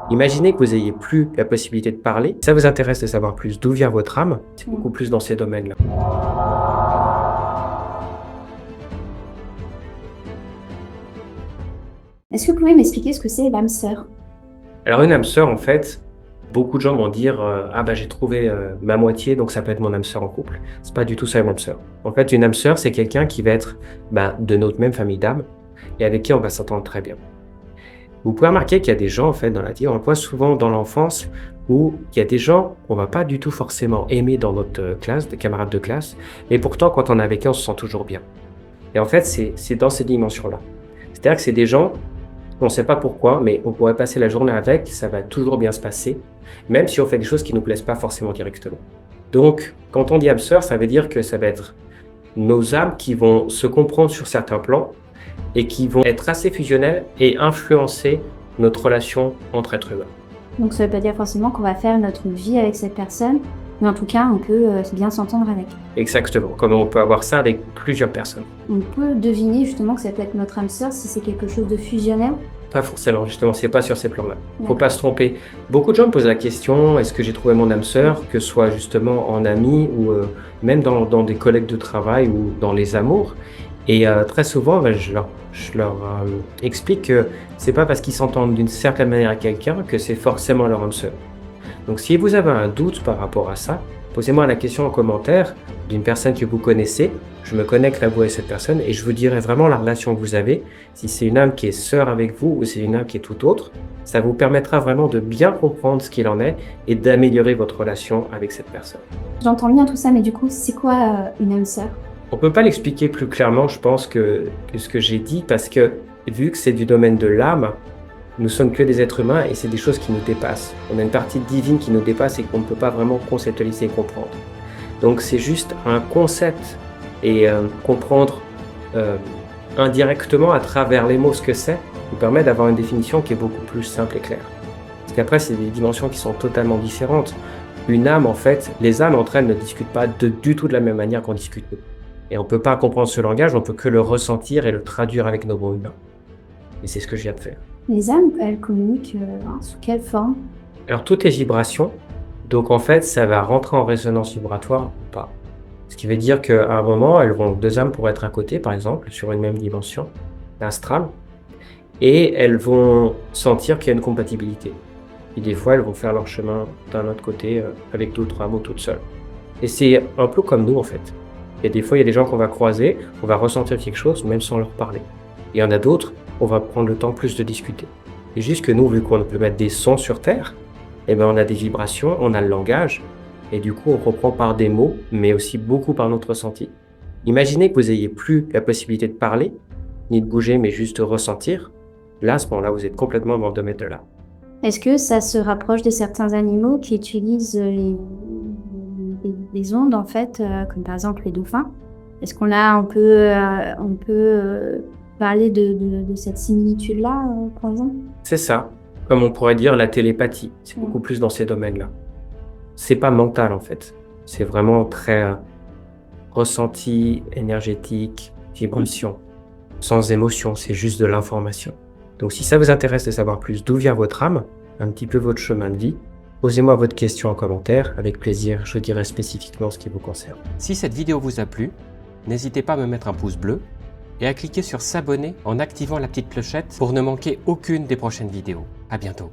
Imaginez que vous n'ayez plus la possibilité de parler. Si ça vous intéresse de savoir plus d'où vient votre âme, c'est beaucoup plus dans ces domaines-là. Est-ce que vous pouvez m'expliquer ce que c'est l'âme sœur? Alors une âme sœur, en fait, beaucoup de gens vont dire ah bah j'ai trouvé ma moitié, donc ça peut être mon âme sœur en couple. C'est pas du tout ça une âme sœur. En fait, une âme sœur, c'est quelqu'un qui va être de notre même famille d'âme et avec qui on va s'entendre très bien. Vous pouvez remarquer qu'il y a des gens, en fait, dans la vie, on le voit souvent dans l'enfance, où il y a des gens qu'on va pas du tout forcément aimer dans notre classe, des camarades de classe, mais pourtant, quand on est avec eux, on se sent toujours bien. Et en fait, c'est dans ces dimensions-là. C'est-à-dire que c'est des gens, on ne sait pas pourquoi, mais on pourrait passer la journée avec, ça va toujours bien se passer, même si on fait des choses qui ne nous plaisent pas forcément directement. Donc, quand on dit âme sœur, ça veut dire que ça va être nos âmes qui vont se comprendre sur certains plans et qui vont être assez fusionnelles et influencer notre relation entre êtres humains. Donc ça veut pas dire forcément qu'on va faire notre vie avec cette personne, mais en tout cas on peut bien s'entendre avec. Exactement, comme on peut avoir ça avec plusieurs personnes. On peut deviner justement que ça peut être notre âme sœur si c'est quelque chose de fusionnel. Pas forcément, justement, c'est pas sur ces plans-là. Faut D'accord. pas se tromper. Beaucoup de gens me posent la question, est-ce que j'ai trouvé mon âme sœur, que ce soit justement en ami ou même dans des collègues de travail ou dans les amours. Et très souvent, je leur explique que c'est pas parce qu'ils s'entendent d'une certaine manière avec quelqu'un que c'est forcément leur âme sœur. Donc si vous avez un doute par rapport à ça, posez-moi la question en commentaire d'une personne que vous connaissez. Je me connecterai à vous et cette personne et je vous dirai vraiment la relation que vous avez, si c'est une âme qui est sœur avec vous ou c'est une âme qui est tout autre. Ça vous permettra vraiment de bien comprendre ce qu'il en est et d'améliorer votre relation avec cette personne. J'entends bien tout ça, mais du coup c'est quoi une âme sœur? On ne peut pas l'expliquer plus clairement, je pense, que ce que j'ai dit, parce que vu que c'est du domaine de l'âme, nous sommes que des êtres humains et c'est des choses qui nous dépassent. On a une partie divine qui nous dépasse et qu'on ne peut pas vraiment conceptualiser et comprendre. Donc c'est juste un concept et comprendre indirectement à travers les mots ce que c'est nous permet d'avoir une définition qui est beaucoup plus simple et claire. Parce qu'après, c'est des dimensions qui sont totalement différentes. Une âme, en fait, les âmes entre elles ne discutent pas du tout de la même manière qu'on discute nous. Et on ne peut pas comprendre ce langage, on peut que le ressentir et le traduire avec nos mots humains. Et c'est ce que je viens de faire. Les âmes, elles communiquent sous quelle forme? Alors, tout est vibration. Donc, en fait, ça va rentrer en résonance vibratoire ou pas. Ce qui veut dire qu'à un moment, deux âmes pourraient être à côté, par exemple, sur une même dimension, astrale, et elles vont sentir qu'il y a une compatibilité. Et des fois, elles vont faire leur chemin d'un autre côté avec d'autres âmes ou toutes seules. Et c'est un peu comme nous, en fait. Et des fois, il y a des gens qu'on va croiser, on va ressentir quelque chose, même sans leur parler. Et il y en a d'autres, on va prendre le temps plus de discuter. Et juste que nous, vu qu'on peut mettre des sons sur Terre, on a des vibrations, on a le langage, et du coup, on comprend par des mots, mais aussi beaucoup par notre ressenti. Imaginez que vous n'ayez plus la possibilité de parler, ni de bouger, mais juste de ressentir. Là, à ce moment-là, vous êtes complètement dans le domaine de là. Est-ce que ça se rapproche de certains animaux qui utilisent les ondes, en fait, comme par exemple les dauphins? Est-ce on peut parler de cette similitude-là, par exemple? C'est ça. Comme on pourrait dire la télépathie. C'est beaucoup plus dans ces domaines-là. C'est pas mental, en fait. C'est vraiment très ressenti, énergétique, vibration. Sans émotion, c'est juste de l'information. Donc si ça vous intéresse de savoir plus d'où vient votre âme, un petit peu votre chemin de vie, posez-moi votre question en commentaire, avec plaisir, je dirai spécifiquement ce qui vous concerne. Si cette vidéo vous a plu, n'hésitez pas à me mettre un pouce bleu et à cliquer sur s'abonner en activant la petite clochette pour ne manquer aucune des prochaines vidéos. À bientôt.